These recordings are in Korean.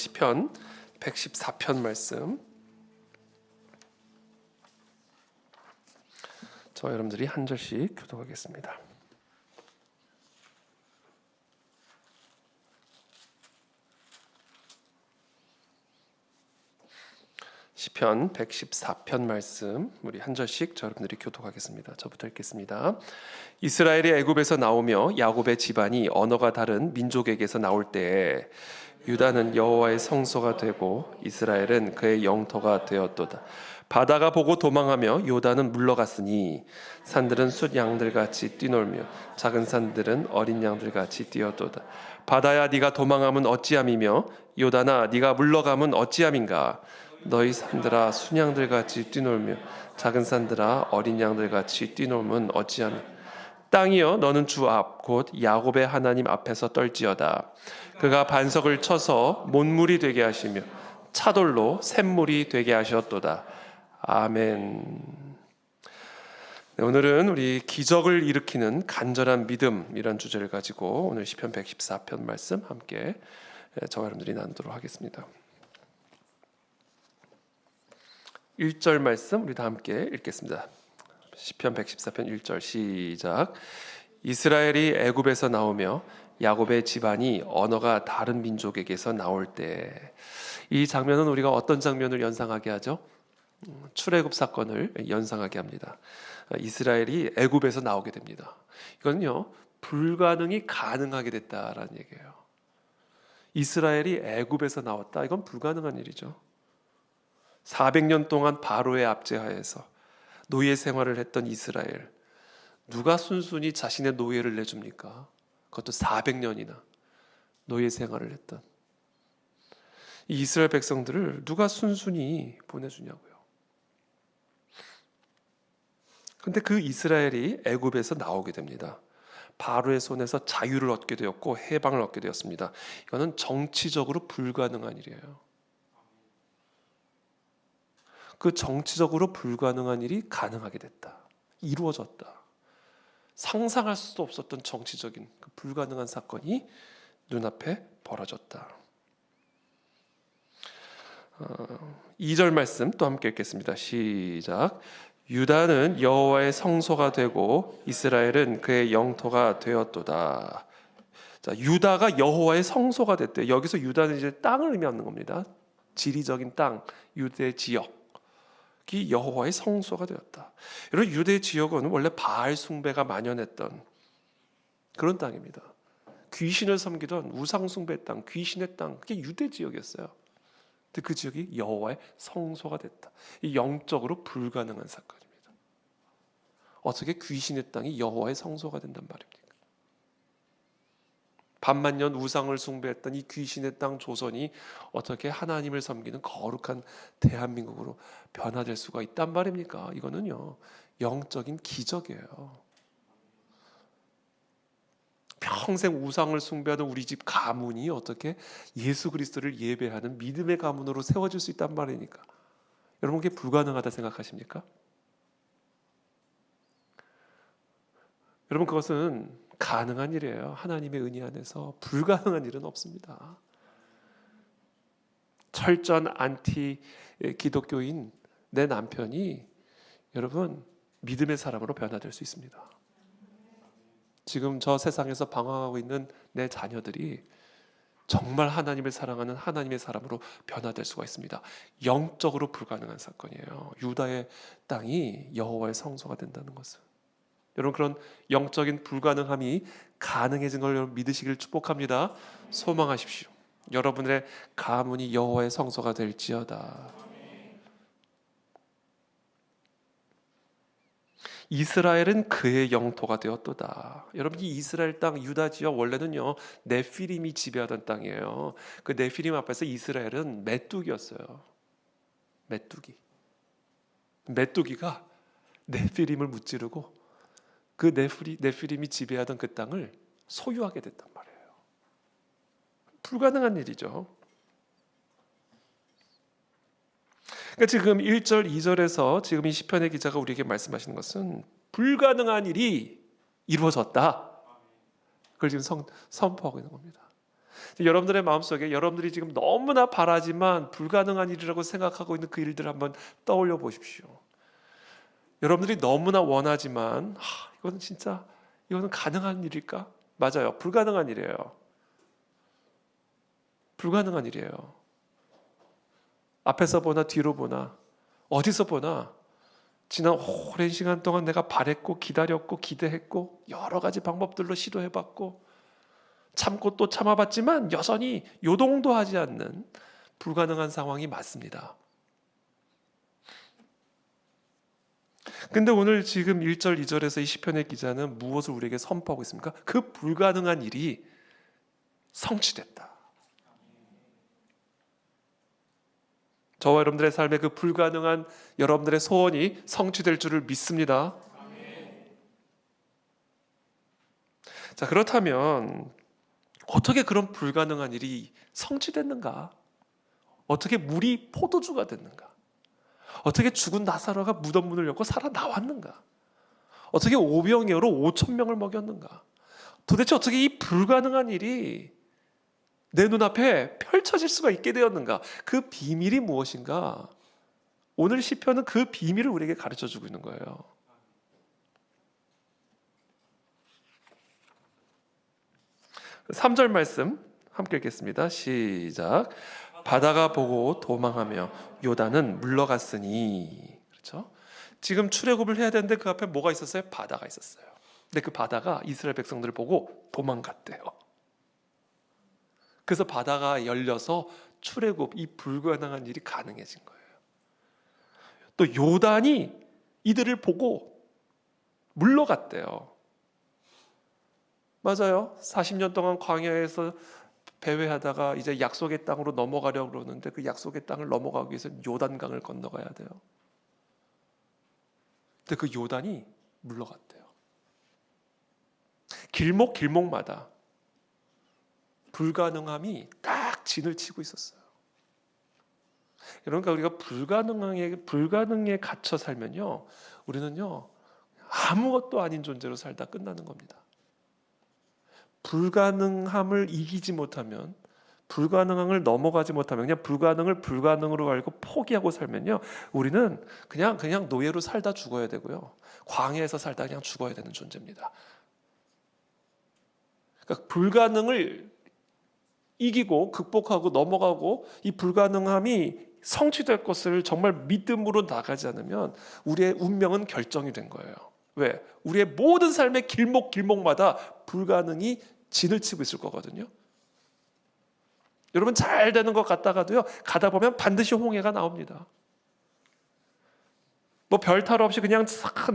시편 114편 말씀, 저와 여러분들이 한 절씩 교독하겠습니다. 시편 114편 말씀, 우리 한 절씩 저 여러분들이 교독하겠습니다. 저부터 읽겠습니다. 이스라엘이 애굽에서 나오며 야곱의 집안이 언어가 다른 민족에게서 나올 때에 유다는 여호와의 성소가 되고 이스라엘은 그의 영토가 되었도다. 바다가 보고 도망하며 요단은 물러갔으니 산들은 숫 양들같이 뛰놀며 작은 산들은 어린 양들같이 뛰었도다. 바다야 네가 도망함은 어찌함이며 요단아 네가 물러감은 어찌함인가. 너희 산들아 순양들같이 뛰놀며 작은 산들아 어린 양들같이 뛰놀면 어찌함이냐. 땅이여 너는 주 앞 곧 야곱의 하나님 앞에서 떨지어다. 그가 반석을 쳐서 못물이 되게 하시며 차돌로 샘물이 되게 하셨도다. 아멘. 네, 오늘은 우리 기적을 일으키는 간절한 믿음, 이런 주제를 가지고 오늘 시편 114편 말씀 함께 저와 여러분들이 나누도록 하겠습니다. 1절 말씀 우리 다 함께 읽겠습니다. 시편 114편 1절 시작. 이스라엘이 애굽에서 나오며 야곱의 집안이 언어가 다른 민족에게서 나올 때, 이 장면은 우리가 어떤 장면을 연상하게 하죠? 출애굽 사건을 연상하게 합니다. 이스라엘이 애굽에서 나오게 됩니다. 이거는요, 불가능이 가능하게 됐다라는 얘기예요. 이스라엘이 애굽에서 나왔다, 이건 불가능한 일이죠. 400년 동안 바로의 압제하에서 노예 생활을 했던 이스라엘, 누가 순순히 자신의 노예를 내줍니까? 그것도 400년이나 노예 생활을 했던 이 이스라엘 백성들을 누가 순순히 보내주냐고요. 그런데 그 이스라엘이 애굽에서 나오게 됩니다. 바로의 손에서 자유를 얻게 되었고 해방을 얻게 되었습니다. 이거는 정치적으로 불가능한 일이에요. 그 정치적으로 불가능한 일이 가능하게 됐다. 이루어졌다. 상상할 수도 없었던 정치적인 그 불가능한 사건이 눈앞에 벌어졌다. 2절 말씀 또 함께 읽겠습니다. 시작. 유다는 여호와의 성소가 되고 이스라엘은 그의 영토가 되었도다. 자, 유다가 여호와의 성소가 됐대. 여기서 유다는 이제 땅을 의미하는 겁니다. 지리적인 땅, 유대 지역. 이 여호와의 성소가 되었다. 여러분, 유대 지역은 원래 바알 숭배가 만연했던 그런 땅입니다. 귀신을 섬기던 우상 숭배 땅, 귀신의 땅, 그게 유대 지역이었어요. 근데 그 지역이 여호와의 성소가 됐다. 이 영적으로 불가능한 사건입니다. 어떻게 귀신의 땅이 여호와의 성소가 된단 말입니까? 반만년 우상을 숭배했던 이 귀신의 땅 조선이 어떻게 하나님을 섬기는 거룩한 대한민국으로 변화될 수가 있단 말입니까? 이거는요, 영적인 기적이에요. 평생 우상을 숭배하던 우리 집 가문이 어떻게 예수 그리스도를 예배하는 믿음의 가문으로 세워질 수 있단 말이니까. 여러분, 그게 불가능하다 생각하십니까? 여러분, 그것은 가능한 일이에요. 하나님의 은혜 안에서 불가능한 일은 없습니다. 철저한 안티 기독교인 내 남편이 여러분 믿음의 사람으로 변화될 수 있습니다. 지금 저 세상에서 방황하고 있는 내 자녀들이 정말 하나님을 사랑하는 하나님의 사람으로 변화될 수가 있습니다. 영적으로 불가능한 사건이에요. 유다의 땅이 여호와의 성소가 된다는 것은. 여러분, 그런 영적인 불가능함이 가능해진 걸 여러분 믿으시길 축복합니다. 소망하십시오. 여러분의 가문이 여호와의 성소가 될지어다. 이스라엘은 그의 영토가 되었도다. 여러분, 이 이스라엘 땅 유다 지역 원래는요 네피림이 지배하던 땅이에요. 그 네피림 앞에서 이스라엘은 메뚜기였어요. 메뚜기가 네피림을 무찌르고 그 네피림이 지배하던 그 땅을 소유하게 됐단 말이에요. 불가능한 일이죠. 그러니까 지금 1절, 2절에서 지금 이 시편의 기자가 우리에게 말씀하시는 것은 불가능한 일이 이루어졌다. 그걸 지금 선포하고 있는 겁니다. 여러분들의 마음속에 여러분들이 지금 너무나 바라지만 불가능한 일이라고 생각하고 있는 그 일들을 한번 떠올려 보십시오. 여러분들이 너무나 원하지만 이거는 진짜 이거는 가능한 일일까? 맞아요. 불가능한 일이에요. 불가능한 일이에요. 앞에서 보나 뒤로 보나 어디서 보나 지난 오랜 시간 동안 내가 바랬고 기다렸고 기대했고 여러 가지 방법들로 시도해봤고 참고 또 참아봤지만 여전히 요동도 하지 않는 불가능한 상황이 맞습니다. 근데 오늘 지금 1절 2절에서 이 시편의 기자는 무엇을 우리에게 선포하고 있습니까? 그 불가능한 일이 성취됐다. 저와 여러분들의 삶에 그 불가능한 여러분들의 소원이 성취될 줄을 믿습니다. 자, 그렇다면 어떻게 그런 불가능한 일이 성취됐는가? 어떻게 물이 포도주가 됐는가? 어떻게 죽은 나사로가 무덤 문을 열고 살아 나왔는가? 어떻게 오병이어로 5천 명을 먹였는가? 도대체 어떻게 이 불가능한 일이 내 눈앞에 펼쳐질 수가 있게 되었는가? 그 비밀이 무엇인가? 오늘 시편은 그 비밀을 우리에게 가르쳐주고 있는 거예요. 삼 절 말씀 함께 읽겠습니다. 시작. 바다가 보고 도망하며 요단은 물러갔으니. 그렇죠? 지금 출애굽을 해야 되는데 그 앞에 뭐가 있었어요? 바다가 있었어요. 근데 그 바다가 이스라엘 백성들을 보고 도망갔대요. 그래서 바다가 열려서 출애굽, 이 불가능한 일이 가능해진 거예요. 또 요단이 이들을 보고 물러갔대요. 맞아요. 40년 동안 광야에서 배회하다가 이제 약속의 땅으로 넘어가려고 그러는데 그 약속의 땅을 넘어가기 위해서 요단강을 건너가야 돼요. 근데 그 요단이 물러갔대요. 길목마다 불가능함이 딱 진을 치고 있었어요. 그러니까 우리가 불가능에 갇혀 살면요, 우리는요 아무것도 아닌 존재로 살다 끝나는 겁니다. 불가능함을 이기지 못하면, 불가능함을 넘어가지 못하면, 그냥 불가능을 불가능으로 알고 포기하고 살면요, 우리는 그냥 노예로 살다 죽어야 되고요, 광야에서 살다 그냥 죽어야 되는 존재입니다. 그러니까 불가능을 이기고 극복하고 넘어가고 이 불가능함이 성취될 것을 정말 믿음으로 나가지 않으면 우리의 운명은 결정이 된 거예요. 왜? 우리의 모든 삶의 길목마다 불가능이 진을 치고 있을 거거든요. 여러분, 잘 되는 것 같다가도요, 가다 보면 반드시 홍해가 나옵니다. 뭐 별탈 없이 그냥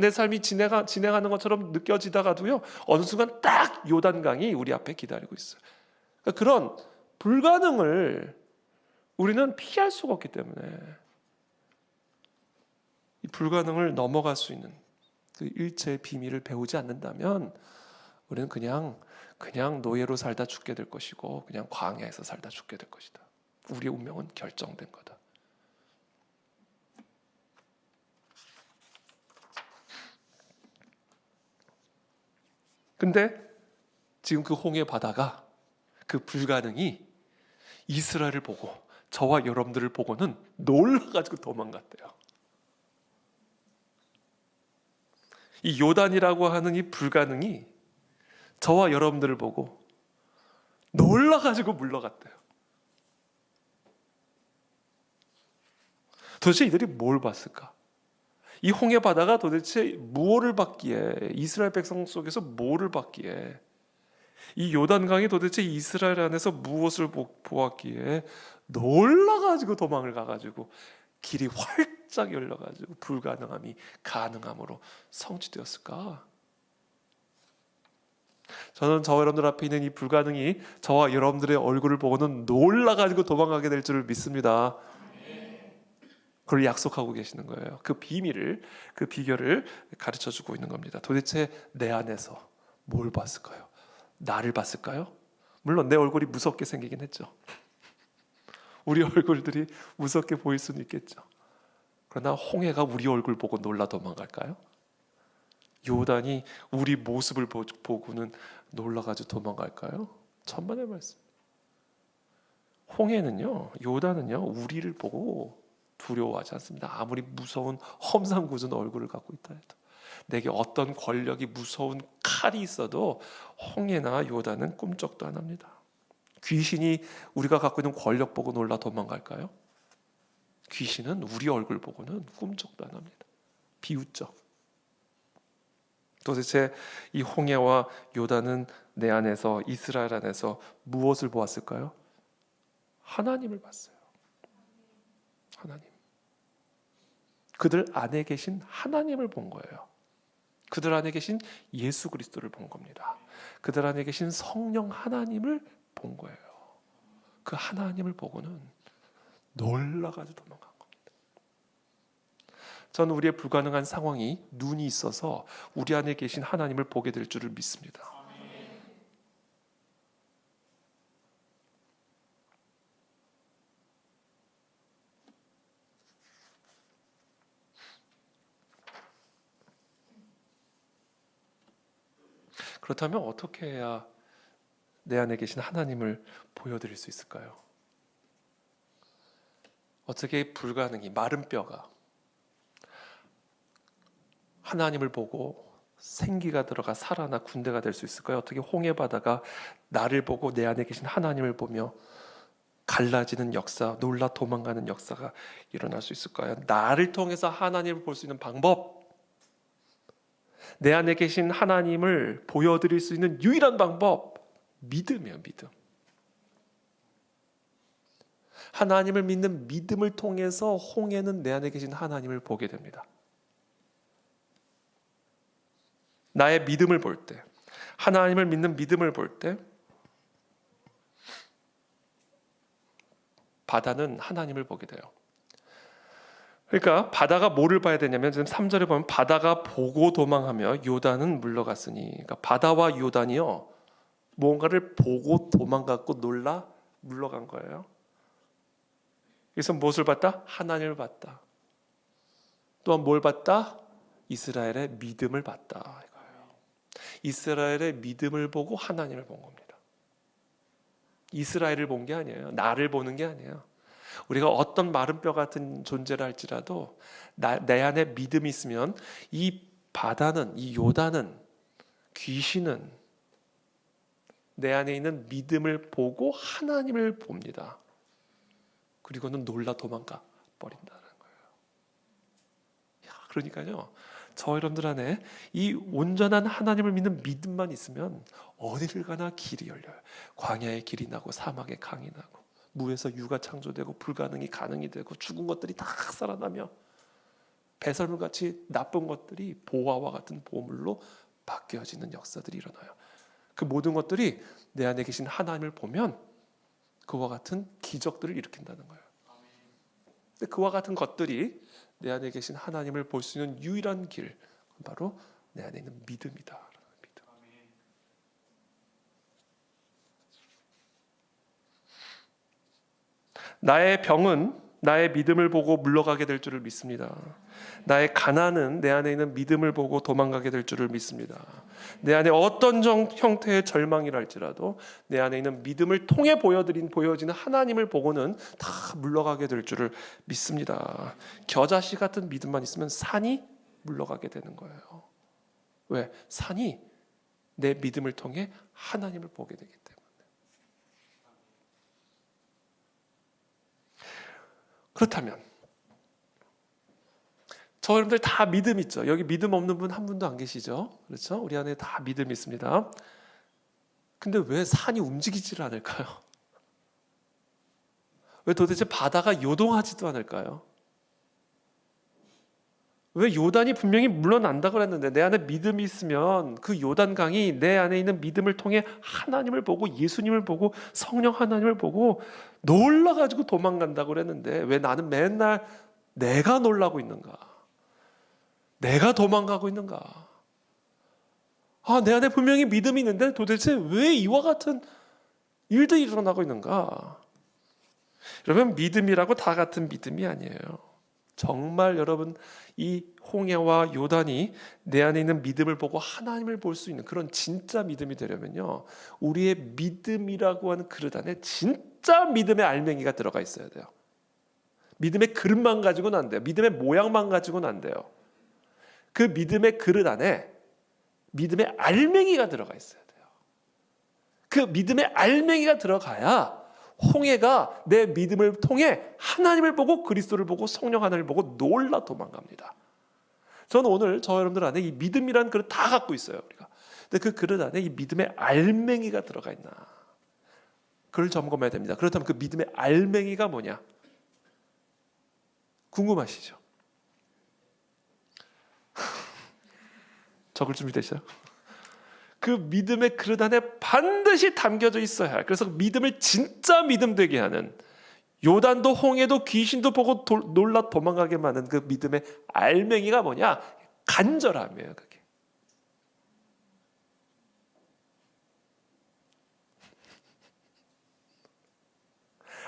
내 삶이 진행하는 것처럼 느껴지다가도요, 어느 순간 딱 요단강이 우리 앞에 기다리고 있어요. 그러니까 그런 불가능을 우리는 피할 수가 없기 때문에 이 불가능을 넘어갈 수 있는 그 일체의 비밀을 배우지 않는다면 우리는 그냥 노예로 살다 죽게 될 것이고 그냥 광야에서 살다 죽게 될 것이다. 우리의 운명은 결정된 거다. 근데 지금 그 홍해 바다가, 그 불가능이 이스라엘을 보고, 저와 여러분들을 보고는 놀라가지고 도망갔대요. 이 요단이라고 하는 이 불가능이 저와 여러분들을 보고 놀라가지고 물러갔대요. 도대체 이들이 뭘 봤을까? 이 홍해 바다가 도대체 무엇을 봤기에, 이스라엘 백성 속에서 뭐를 봤기에, 이 요단강이 도대체 이스라엘 안에서 무엇을 보았기에 놀라가지고 도망을 가가지고 길이 활짝 열려가지고 불가능함이 가능함으로 성취되었을까? 저는 저와 여러분들 앞에 있는 이 불가능이 저와 여러분들의 얼굴을 보고는 놀라가지고 도망가게 될 줄을 믿습니다. 그걸 약속하고 계시는 거예요. 그 비밀을, 그 비결을 가르쳐주고 있는 겁니다. 도대체 내 안에서 뭘 봤을까요? 나를 봤을까요? 물론 내 얼굴이 무섭게 생기긴 했죠. 우리 얼굴들이 무섭게 보일 수는 있겠죠. 그러나 홍해가 우리 얼굴 보고 놀라 도망갈까요? 요단이 우리 모습을 보고는 놀라가지고 도망갈까요? 천만의 말씀. 홍해는요, 요단은요, 우리를 보고 두려워하지 않습니다. 아무리 무서운 험상궂은 얼굴을 갖고 있다 해도, 내게 어떤 권력이 무서운 칼이 있어도 홍해나 요단은 꿈쩍도 안 합니다. 귀신이 우리가 갖고 있는 권력 보고 놀라 도망갈까요? 귀신은 우리 얼굴 보고는 꿈쩍도 안 합니다. 비웃죠. 도대체 이 홍해와 요단은 내 안에서, 이스라엘 안에서 무엇을 보았을까요? 하나님을 봤어요. 하나님. 그들 안에 계신 하나님을 본 거예요. 그들 안에 계신 예수 그리스도를 본 겁니다. 그들 안에 계신 성령 하나님을 본 거예요. 그 하나님을 보고는 놀라가지고 도망간 겁니다. 저는 우리의 불가능한 상황이 눈이 있어서 우리 안에 계신 하나님을 보게 될 줄을 믿습니다. 그렇다면 어떻게 해야 내 안에 계신 하나님을 보여드릴 수 있을까요? 어떻게 불가능이 마른 뼈가 하나님을 보고 생기가 들어가 살아나 군대가 될 수 있을까요? 어떻게 홍해 바다가 나를 보고 내 안에 계신 하나님을 보며 갈라지는 역사, 놀라 도망가는 역사가 일어날 수 있을까요? 나를 통해서 하나님을 볼 수 있는 방법, 내 안에 계신 하나님을 보여드릴 수 있는 유일한 방법, 믿음이에요. 믿음. 하나님을 믿는 믿음을 통해서 홍해는 내 안에 계신 하나님을 보게 됩니다. 나의 믿음을 볼 때, 하나님을 믿는 믿음을 볼 때, 바다는 하나님을 보게 돼요. 그러니까 바다가 뭐를 봐야 되냐면 지금 3절에 보면 바다가 보고 도망하며 요단은 물러갔으니, 그러니까 바다와 요단이요, 뭔가를 보고 도망갔고 놀라 물러간 거예요. 그래서 무엇을 봤다? 하나님을 봤다. 또한 뭘 봤다? 이스라엘의 믿음을 봤다 이거예요. 이스라엘의 믿음을 보고 하나님을 본 겁니다. 이스라엘을 본 게 아니에요. 나를 보는 게 아니에요. 우리가 어떤 마른 뼈 같은 존재를 할지라도 내 안에 믿음이 있으면 이 바다는, 이 요단은, 귀신은 내 안에 있는 믿음을 보고 하나님을 봅니다. 그리고는 놀라 도망가 버린다는 거예요. 그러니까요, 저 여러분들 안에 이 온전한 하나님을 믿는 믿음만 있으면 어디를 가나 길이 열려요. 광야의 길이 나고 사막의 강이 나고 무에서 유가 창조되고 불가능이 가능이 되고 죽은 것들이 다 살아나며 배설물같이 나쁜 것들이 보화와 같은 보물로 바뀌어지는 역사들이 일어나요. 그 모든 것들이 내 안에 계신 하나님을 보면 그와 같은 기적들을 일으킨다는 거예요. 근데 그와 같은 것들이 내 안에 계신 하나님을 볼 수 있는 유일한 길, 바로 내 안에 있는 믿음이다. 믿음. 나의 병은 나의 믿음을 보고 물러가게 될 줄을 믿습니다. 나의 가난은 내 안에 있는 믿음을 보고 도망가게 될 줄을 믿습니다. 내 안에 어떤 형태의 절망이랄지라도 내 안에 있는 믿음을 통해 보여지는 하나님을 보고는 다 물러가게 될 줄을 믿습니다. 겨자씨 같은 믿음만 있으면 산이 물러가게 되는 거예요. 왜? 산이 내 믿음을 통해 하나님을 보게 되기 때문에. 그렇다면 저 여러분들 다 믿음 있죠? 여기 믿음 없는 분 한 분도 안 계시죠? 그렇죠? 우리 안에 다 믿음이 있습니다. 근데 왜 산이 움직이지를 않을까요? 왜 도대체 바다가 요동하지도 않을까요? 왜 요단이 분명히 물러난다고 그랬는데 내 안에 믿음이 있으면 그 요단강이 내 안에 있는 믿음을 통해 하나님을 보고 예수님을 보고 성령 하나님을 보고 놀라가지고 도망간다고 그랬는데 왜 나는 맨날 내가 놀라고 있는가? 내가 도망가고 있는가? 내 안에 분명히 믿음이 있는데 도대체 왜 이와 같은 일들이 일어나고 있는가? 여러분, 믿음이라고 다 같은 믿음이 아니에요. 정말 여러분, 이 홍해와 요단이 내 안에 있는 믿음을 보고 하나님을 볼 수 있는 그런 진짜 믿음이 되려면요, 우리의 믿음이라고 하는 그릇 안에 진짜 믿음의 알맹이가 들어가 있어야 돼요. 믿음의 그릇만 가지고는 안 돼요. 믿음의 모양만 가지고는 안 돼요. 그 믿음의 그릇 안에 믿음의 알맹이가 들어가 있어야 돼요. 그 믿음의 알맹이가 들어가야 홍해가 내 믿음을 통해 하나님을 보고 그리스도를 보고 성령 하나님을 보고 놀라 도망갑니다. 저는 오늘 저 여러분들 안에 이 믿음이라는 그릇 다 갖고 있어요, 우리가. 근데 그 그릇 안에 이 믿음의 알맹이가 들어가 있나, 그걸 점검해야 됩니다. 그렇다면 그 믿음의 알맹이가 뭐냐, 궁금하시죠? 적을 준비 되셔요? 그 믿음의 그릇 안에 반드시 담겨져 있어야 할, 그래서 믿음을 진짜 믿음 되게 하는, 요단도 홍해도 귀신도 보고 놀라 도망가게 만든 그 믿음의 알맹이가 뭐냐? 간절함이에요. 그게.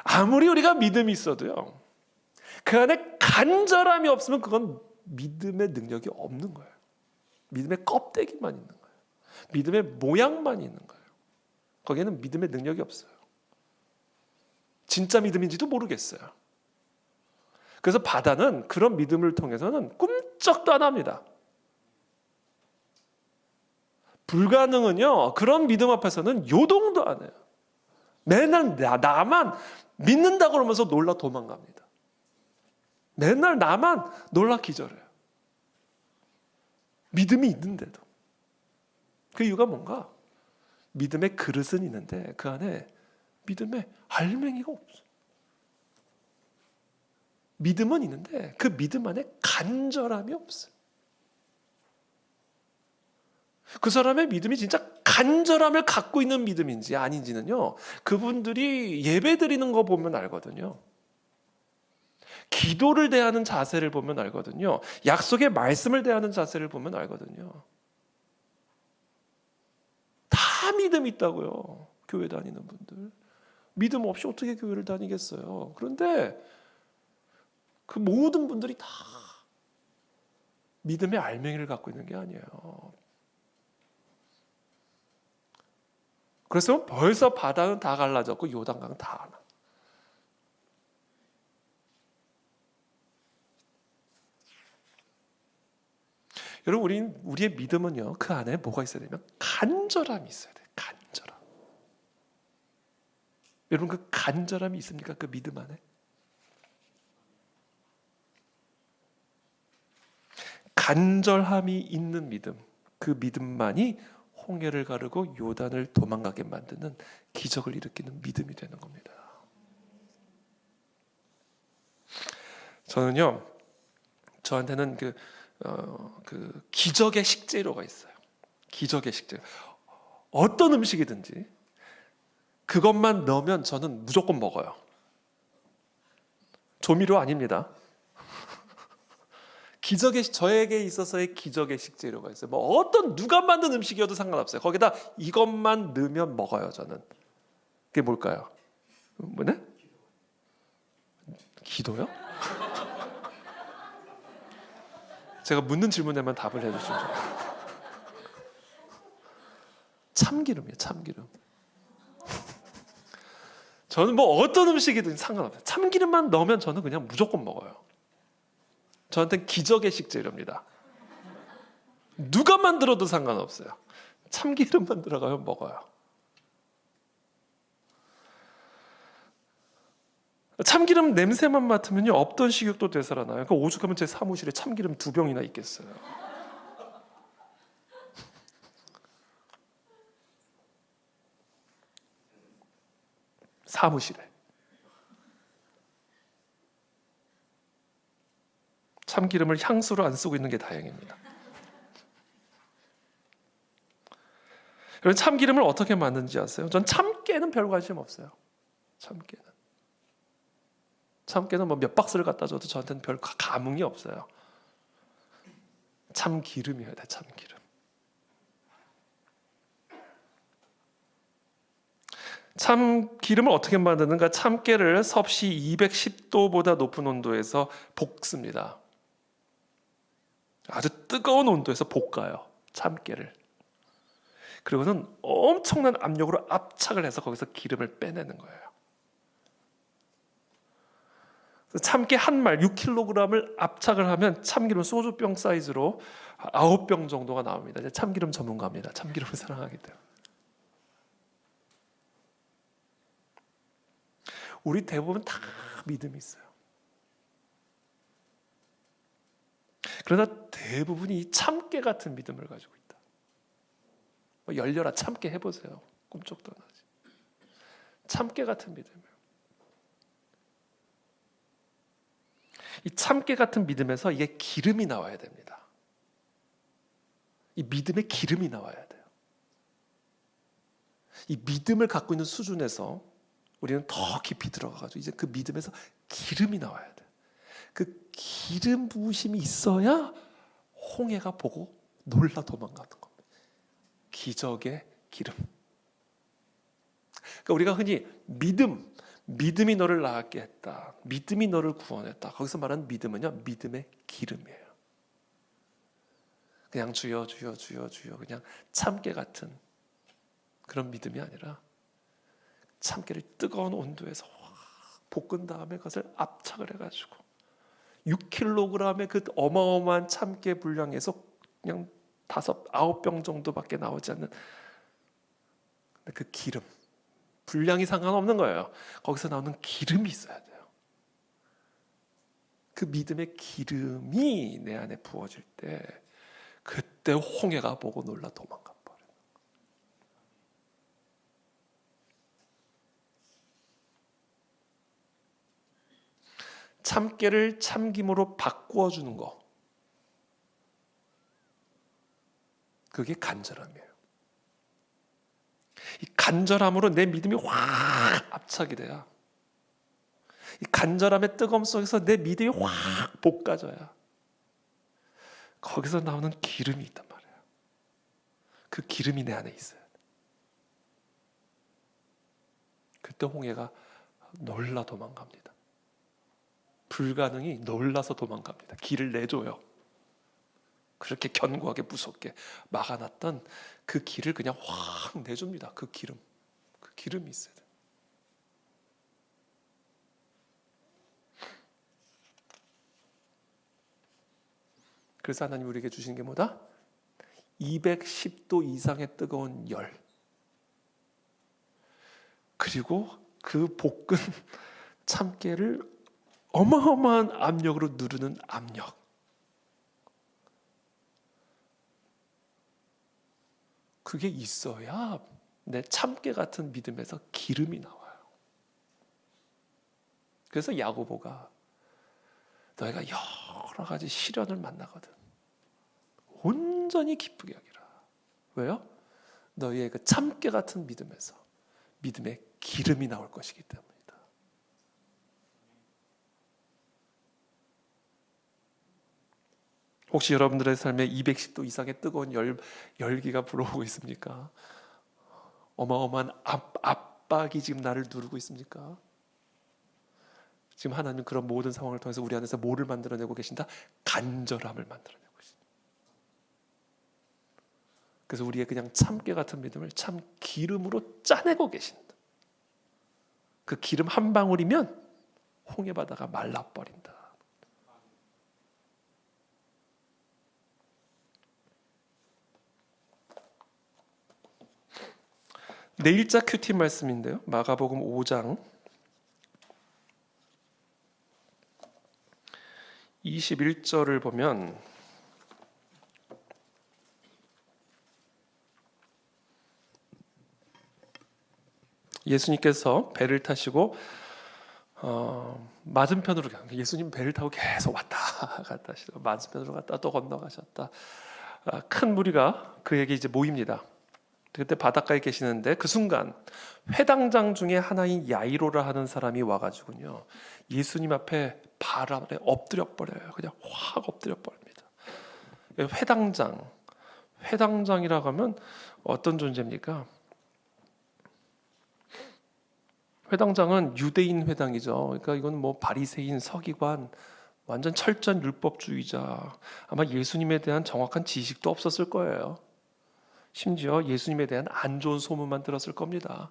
아무리 우리가 믿음이 있어도요, 그 안에 간절함이 없으면 그건 믿음의 능력이 없는 거예요. 믿음의 껍데기만 있는 거예요. 믿음의 모양만 있는 거예요. 거기에는 믿음의 능력이 없어요. 진짜 믿음인지도 모르겠어요. 그래서 바다는 그런 믿음을 통해서는 꿈쩍도 안 합니다. 불가능은요, 그런 믿음 앞에서는 요동도 안 해요. 맨날 나만 믿는다고 그러면서 놀라 도망갑니다. 맨날 나만 놀라 기절해요. 믿음이 있는데도. 그 이유가 뭔가? 믿음의 그릇은 있는데 그 안에 믿음의 알맹이가 없어요. 믿음은 있는데 그 믿음 안에 간절함이 없어요. 그 사람의 믿음이 진짜 간절함을 갖고 있는 믿음인지 아닌지는요, 그분들이 예배 드리는 거 보면 알거든요. 기도를 대하는 자세를 보면 알거든요. 약속의 말씀을 대하는 자세를 보면 알거든요. 다 믿음이 있다고요. 교회 다니는 분들. 믿음 없이 어떻게 교회를 다니겠어요. 그런데 그 모든 분들이 다 믿음의 알맹이를 갖고 있는 게 아니에요. 그래서 벌써 바다는 다 갈라졌고 요단강은 다 안 와. 여러분, 우리의 믿음은요, 그 안에 뭐가 있어야 되면 간절함이 있어야 돼요. 간절함. 여러분, 그 간절함이 있습니까? 그 믿음 안에? 간절함이 있는 믿음, 그 믿음만이 홍해를 가르고 요단을 도망가게 만드는, 기적을 일으키는 믿음이 되는 겁니다. 저는요, 저한테는 그 기적의 식재료가 있어요. 기적의 식재료. 어떤 음식이든지 그것만 넣으면 저는 무조건 먹어요. 조미료 아닙니다. 저에게 있어서의 기적의 식재료가 있어요. 누가 만든 음식이어도 상관없어요. 거기다 이것만 넣으면 먹어요, 저는. 그게 뭘까요? 뭐네? 기도요? 제가 묻는 질문에만 답을 해주시면 좋아요. 참기름이에요, 참기름. 저는 어떤 음식이든 상관없어요. 참기름만 넣으면 저는 그냥 무조건 먹어요. 저한테는 기적의 식재료입니다. 누가 만들어도 상관없어요. 참기름만 들어가면 먹어요. 참기름 냄새만 맡으면요, 없던 식욕도 되살아나요. 그러니까 오죽하면 제 사무실에 참기름 2병이나 있겠어요. 사무실에. 참기름을 향수로 안 쓰고 있는 게 다행입니다. 그럼 참기름을 어떻게 만드는지 아세요? 전 참깨는 별 관심 없어요. 참깨는 몇 박스를 갖다 줘도 저한테는 별 감흥이 없어요. 참기름이어야 돼, 참기름. 참 기름을 어떻게 만드는가? 참깨를 섭씨 210도보다 높은 온도에서 볶습니다. 아주 뜨거운 온도에서 볶아요. 참깨를. 그리고는 엄청난 압력으로 압착을 해서 거기서 기름을 빼내는 거예요. 참깨 한 말 6kg을 압착을 하면 참기름 소주병 사이즈로 9병 정도가 나옵니다. 이제 참기름 전문가입니다. 참기름을 사랑하기 때문에. 우리 대부분 다 믿음이 있어요. 그러나 대부분이 참깨 같은 믿음을 가지고 있다. 열려라 참깨 해보세요. 꿈쩍도 안 하지. 참깨 같은 믿음이에요. 이 참깨 같은 믿음에서 이게 기름이 나와야 됩니다. 이 믿음의 기름이 나와야 돼요. 이 믿음을 갖고 있는 수준에서 우리는 더 깊이 들어가가지고 이제 그 믿음에서 기름이 나와야 돼요. 그 기름 부으심이 있어야 홍해가 보고 놀라 도망가는 겁니다. 기적의 기름. 그러니까 우리가 흔히 믿음이 너를 나았게 했다. 믿음이 너를 구원했다. 거기서 말하는 믿음은요, 믿음의 기름이에요. 그냥 주여 주여 주여 주여 그냥 참깨 같은 그런 믿음이 아니라 참깨를 뜨거운 온도에서 볶은 다음에 그것을 압착을 해가지고 6kg의 그 어마어마한 참깨 분량에서 그냥 5-9병 정도밖에 나오지 않는 그 기름, 분량이 상관없는 거예요. 거기서 나오는 기름이 있어야 돼요. 그 믿음의 기름이 내 안에 부어질 때 그때 홍해가 보고 놀라 도망가 버려요. 참깨를 참김으로 바꾸어주는 거, 그게 간절함이에요. 이 간절함으로 내 믿음이 확 압착이 돼야, 이 간절함의 뜨거움 속에서 내 믿음이 확 볶아져야 거기서 나오는 기름이 있단 말이에요. 그 기름이 내 안에 있어요. 그때 홍해가 놀라 도망갑니다. 불가능이 놀라서 도망갑니다. 길을 내줘요. 그렇게 견고하게 무섭게 막아놨던 그 길을 그냥 확 내줍니다. 그 기름이 있어야 돼요. 그래서 하나님 우리에게 주신 게 뭐다? 210도 이상의 뜨거운 열, 그리고 그 볶은 참깨를 어마어마한 압력으로 누르는 압력. 그게 있어야 내 참깨 같은 믿음에서 기름이 나와요. 그래서 야고보가 너희가 여러 가지 시련을 만나거든 온전히 기쁘게 여기라. 왜요? 너희의 그 참깨 같은 믿음에서 믿음의 기름이 나올 것이기 때문이다. 혹시 여러분들의 삶에 210도 이상의 뜨거운 열기가 불어오고 있습니까? 어마어마한 압박이 지금 나를 누르고 있습니까? 지금 하나님 그런 모든 상황을 통해서 우리 안에서 뭐를 만들어내고 계신다? 간절함을 만들어내고 계신다. 그래서 우리의 그냥 참깨 같은 믿음을 참 기름으로 짜내고 계신다. 그 기름 한 방울이면 홍해 바다가 말라버린다. 내일자 큐티 말씀인데요. 마가복음 5장 21절을 보면 예수님께서 배를 타시고 맞은편으로, 예수님 배를 타고 계속 왔다 갔다 하시고 맞은편으로 갔다 또 건너가셨다. 큰 무리가 그에게 이제 모입니다. 그때 바닷가에 계시는데 그 순간 회당장 중에 하나인 야이로라 하는 사람이 와가지고요 예수님 앞에 발 아래 엎드려 버려요. 그냥 확 엎드려 버립니다. 회당장이라고 하면 어떤 존재입니까? 회당장은 유대인 회당이죠. 그러니까 이건 뭐 바리새인, 서기관, 완전 철저한 율법주의자. 아마 예수님에 대한 정확한 지식도 없었을 거예요. 심지어 예수님에 대한 안 좋은 소문만 들었을 겁니다.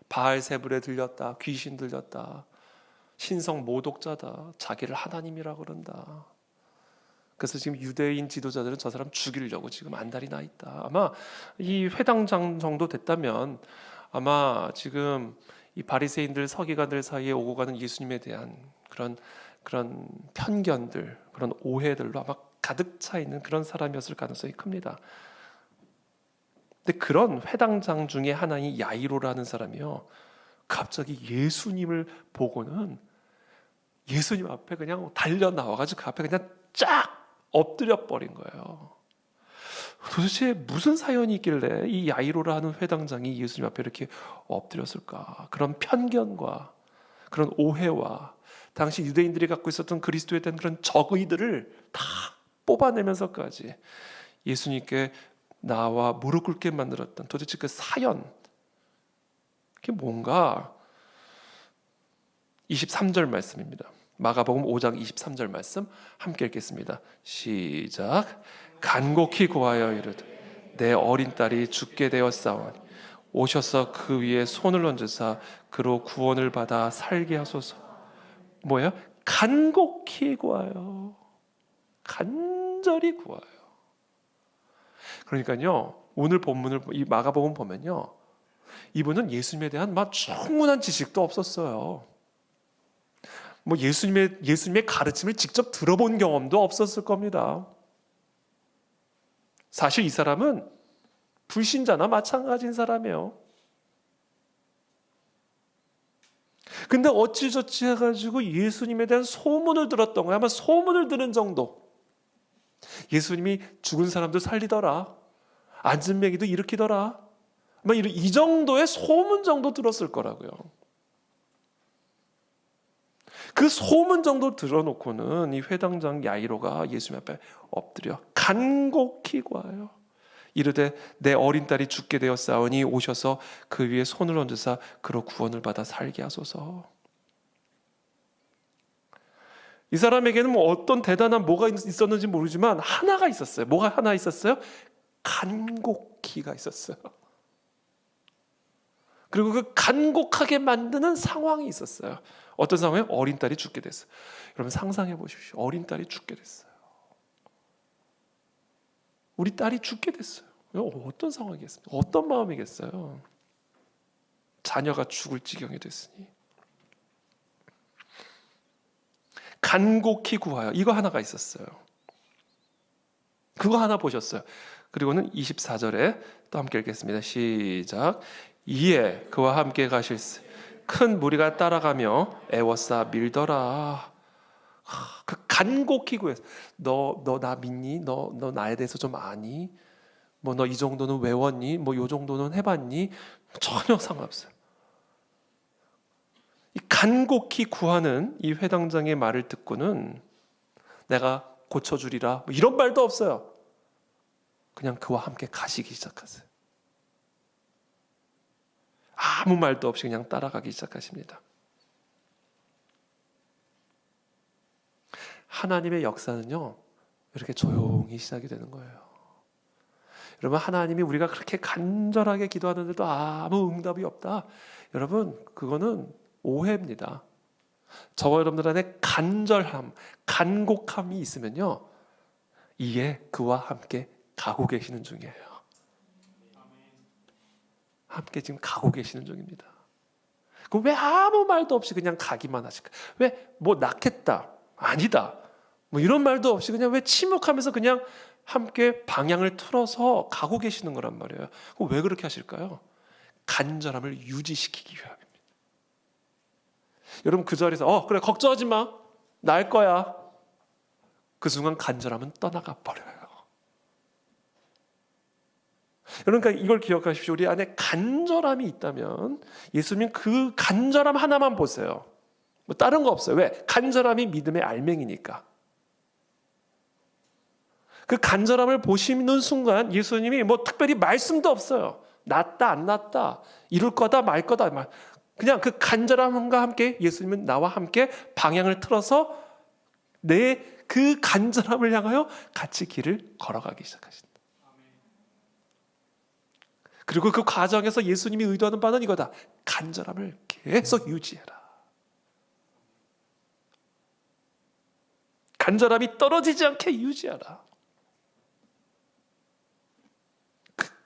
바알세불에 들렸다, 귀신 들렸다, 신성 모독자다, 자기를 하나님이라 그런다. 그래서 지금 유대인 지도자들은 저 사람 죽이려고 지금 안달이 나 있다. 아마 이 회당장 정도 됐다면 아마 지금 이 바리새인들, 서기관들 사이에 오고 가는 예수님에 대한 그런 편견들, 그런 오해들로 아마 가득 차 있는 그런 사람이었을 가능성이 큽니다. 근데 그런 회당장 중에 하나인 야이로라는 사람이요, 갑자기 예수님을 보고는 예수님 앞에 그냥 달려 나와가지고 그 앞에 그냥 쫙 엎드려 버린 거예요. 도대체 무슨 사연이 있길래 이 야이로라는 회당장이 예수님 앞에 이렇게 엎드렸을까? 그런 편견과 그런 오해와 당시 유대인들이 갖고 있었던 그리스도에 대한 그런 적의들을 다 뽑아내면서까지 예수님께 나와 무릎 꿇게 만들었던 도대체 그 사연, 그게 뭔가 23절 말씀입니다. 마가복음 5장 23절 말씀 함께 읽겠습니다. 시작. 간곡히 구하여 이르되 내 어린 딸이 죽게 되었사오니 오셔서 그 위에 손을 얹으사 그로 구원을 받아 살게 하소서. 뭐예요? 간곡히 구하여, 간절히 구하여. 그러니까요, 오늘 본문을 이 마가복음 보면요, 이분은 예수님에 대한 막 충분한 지식도 없었어요. 뭐 예수님의 가르침을 직접 들어본 경험도 없었을 겁니다. 사실 이 사람은 불신자나 마찬가지인 사람이에요. 근데 어찌저찌 해가지고 예수님에 대한 소문을 들었던 거야. 아마 소문을 들은 정도. 예수님이 죽은 사람도 살리더라, 앉은 매기도 일으키더라, 아마 이 정도의 소문 정도 들었을 거라고요. 그 소문 정도 들어놓고는 이 회당장 야이로가 예수님 앞에 엎드려 간곡히 구하여 이르되 내 어린 딸이 죽게 되었사오니 오셔서 그 위에 손을 얹으사 그로 구원을 받아 살게 하소서. 이 사람에게는 뭐 어떤 대단한 뭐가 있었는지 모르지만 하나가 있었어요. 뭐가 하나 있었어요? 간곡히가 있었어요. 그리고 그 간곡하게 만드는 상황이 있었어요. 어떤 상황에 어린 딸이 죽게 됐어요. 여러분 상상해 보십시오. 어린 딸이 죽게 됐어요. 우리 딸이 죽게 됐어요. 어떤 상황이겠습니까? 어떤 마음이겠어요? 자녀가 죽을 지경이 됐으니. 간곡히 구하여, 이거 하나가 있었어요. 그거 하나 보셨어요. 그리고는 24절에 또 함께 읽겠습니다. 시작. 이에 그와 함께 가실세 큰 무리가 따라가며 애워싸 밀더라. 그 간곡히 구해서 너 나 믿니? 너 나에 대해서 좀 아니? 뭐 너 이 정도는 외웠니? 뭐 요 정도는 해봤니? 전혀 상관없어요. 이 간곡히 구하는 이 회당장의 말을 듣고는 내가 고쳐주리라 뭐 이런 말도 없어요. 그냥 그와 함께 가시기 시작하세요. 아무 말도 없이 그냥 따라가기 시작하십니다. 하나님의 역사는요, 이렇게 조용히 시작이 되는 거예요. 여러분, 하나님이 우리가 그렇게 간절하게 기도하는데도 아무 응답이 없다. 여러분, 그거는 오해입니다. 저와 여러분들 안에 간절함, 간곡함이 있으면요, 이에 그와 함께 가고 계시는 중이에요. 함께 지금 가고 계시는 중입니다. 그럼 왜 아무 말도 없이 그냥 가기만 하실까? 왜 뭐 낳겠다, 아니다, 뭐 이런 말도 없이 그냥 왜 침묵하면서 그냥 함께 방향을 틀어서 가고 계시는 거란 말이에요. 그럼 왜 그렇게 하실까요? 간절함을 유지시키기 위함입니다. 여러분 그 자리에서 그래 걱정하지 마, 날 거야. 그 순간 간절함은 떠나가 버려요. 그러니까 이걸 기억하십시오. 우리 안에 간절함이 있다면 예수님 그 간절함 하나만 보세요. 뭐 다른 거 없어요. 왜? 간절함이 믿음의 알맹이니까. 그 간절함을 보시는 순간 예수님이 뭐 특별히 말씀도 없어요. 낫다 안 낫다, 이룰 거다 말 거다, 그냥 그 간절함과 함께 예수님은 나와 함께 방향을 틀어서 내 그 간절함을 향하여 같이 길을 걸어가기 시작하신다. 그리고 그 과정에서 예수님이 의도하는 바는 이거다. 간절함을 계속 유지해라. 간절함이 떨어지지 않게 유지하라.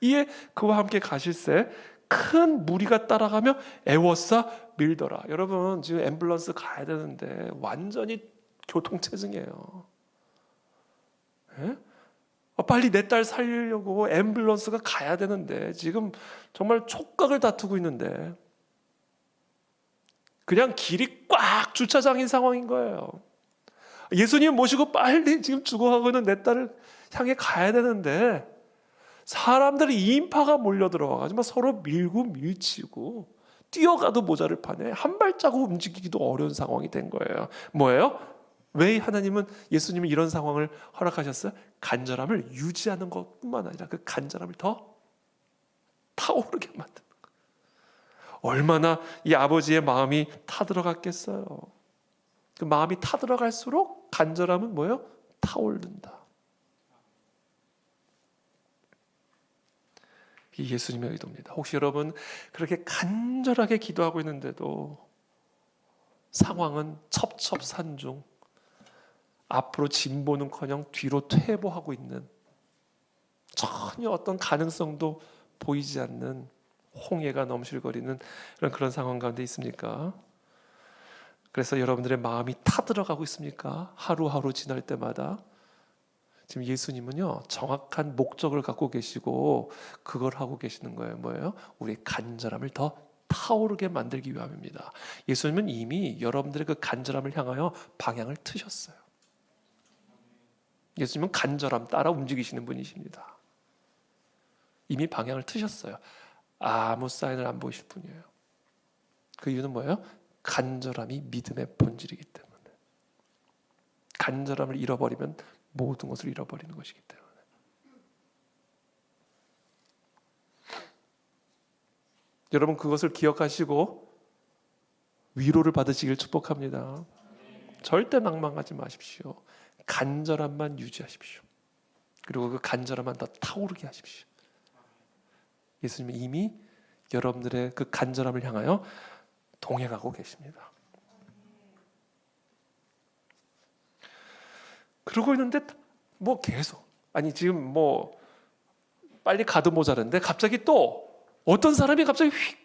이에 그와 함께 가실새 큰 무리가 따라가며 애워싸 밀더라. 여러분 지금 앰뷸런스 가야 되는데 완전히 교통체증이에요. 예? 빨리 내 딸 살리려고 앰뷸런스가 가야 되는데 지금 정말 촉각을 다투고 있는데 그냥 길이 꽉 주차장인 상황인 거예요. 예수님 모시고 빨리 지금 죽어가고 있는 내 딸을 향해 가야 되는데 사람들이 인파가 몰려 들어와가지고 서로 밀고 밀치고 뛰어가도 모자를 파네. 한 발자국 움직이기도 어려운 상황이 된 거예요. 뭐예요? 왜 하나님은 예수님이 이런 상황을 허락하셨어요? 간절함을 유지하는 것뿐만 아니라 그 간절함을 더 타오르게 만드는 거예요. 얼마나 이 아버지의 마음이 타들어갔겠어요. 그 마음이 타들어갈수록 간절함은 뭐예요? 타오른다. 이 예수님의 의도입니다. 혹시 여러분 그렇게 간절하게 기도하고 있는데도 상황은 첩첩산중, 앞으로 진보는커녕 뒤로 퇴보하고 있는, 전혀 어떤 가능성도 보이지 않는 홍해가 넘실거리는 그런 상황 가운데 있습니까? 그래서 여러분들의 마음이 타들어가고 있습니까? 하루하루 지날 때마다. 지금 예수님은요 정확한 목적을 갖고 계시고 그걸 하고 계시는 거예요. 뭐예요? 우리의 간절함을 더 타오르게 만들기 위함입니다. 예수님은 이미 여러분들의 그 간절함을 향하여 방향을 트셨어요. 예수님은 간절함 따라 움직이시는 분이십니다. 이미 방향을 트셨어요. 아무 사인을 안 보이실 뿐이에요. 그 이유는 뭐예요? 간절함이 믿음의 본질이기 때문에. 간절함을 잃어버리면 모든 것을 잃어버리는 것이기 때문에. 여러분 그것을 기억하시고 위로를 받으시길 축복합니다. 절대 낭망하지 마십시오. 간절함만 유지하십시오. 그리고 그 간절함만 더 타오르게 하십시오. 예수님은 이미 여러분들의 그 간절함을 향하여 동행하고 계십니다. 그러고 있는데 뭐 계속 지금 빨리 가도 모자란데 갑자기 또 어떤 사람이 갑자기 휙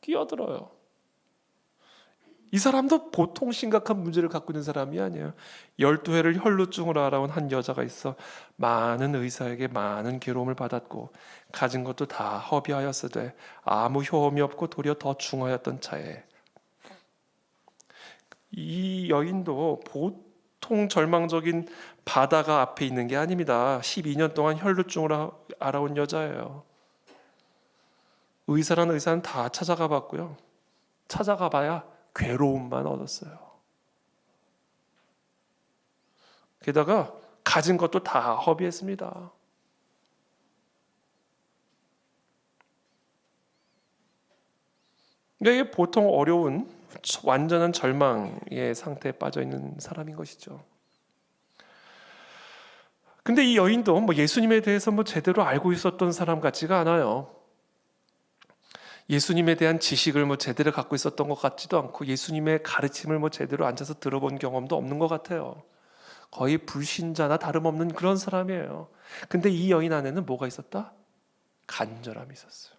끼어들어요. 이 사람도 보통 심각한 문제를 갖고 있는 사람이 아니에요. 12회를 혈루증으로 알아온 한 여자가 있어 많은 의사에게 많은 괴로움을 받았고 가진 것도 다 허비하였으되 아무 효험이 없고 도리어 더 중하였던 차에 이 여인도 보통 절망적인 바다가 앞에 있는 게 아닙니다. 12년 동안 혈루증으로 알아온 여자예요. 의사는 다 찾아가 봤고요. 찾아가 봐야 괴로움만 얻었어요. 게다가 가진 것도 다 허비했습니다. 이게 보통 어려운 완전한 절망의 상태에 빠져 있는 사람인 것이죠. 근데 이 여인도 예수님에 대해서 제대로 알고 있었던 사람 같지가 않아요. 예수님에 대한 지식을 제대로 갖고 있었던 것 같지도 않고 예수님의 가르침을 제대로 앉아서 들어본 경험도 없는 것 같아요. 거의 불신자나 다름없는 그런 사람이에요. 근데 이 여인 안에는 뭐가 있었다? 간절함이 있었어요.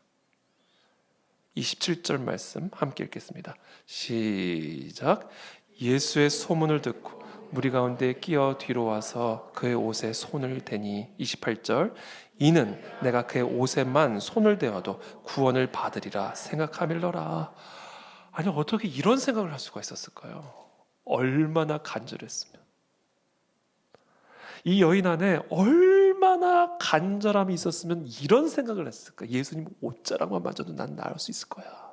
27절 말씀 함께 읽겠습니다. 시작. 예수의 소문을 듣고 무리 가운데 끼어 뒤로 와서 그의 옷에 손을 대니 28절. 이는 내가 그의 옷에만 손을 대어도 구원을 받으리라 생각하밀러라. 아니 어떻게 이런 생각을 할 수가 있었을까요? 얼마나 간절했으면. 이 여인 안에 얼마나 간절함이 있었으면 이런 생각을 했을까? 예수님 옷자락만 맞아도 난 나을 수 있을 거야.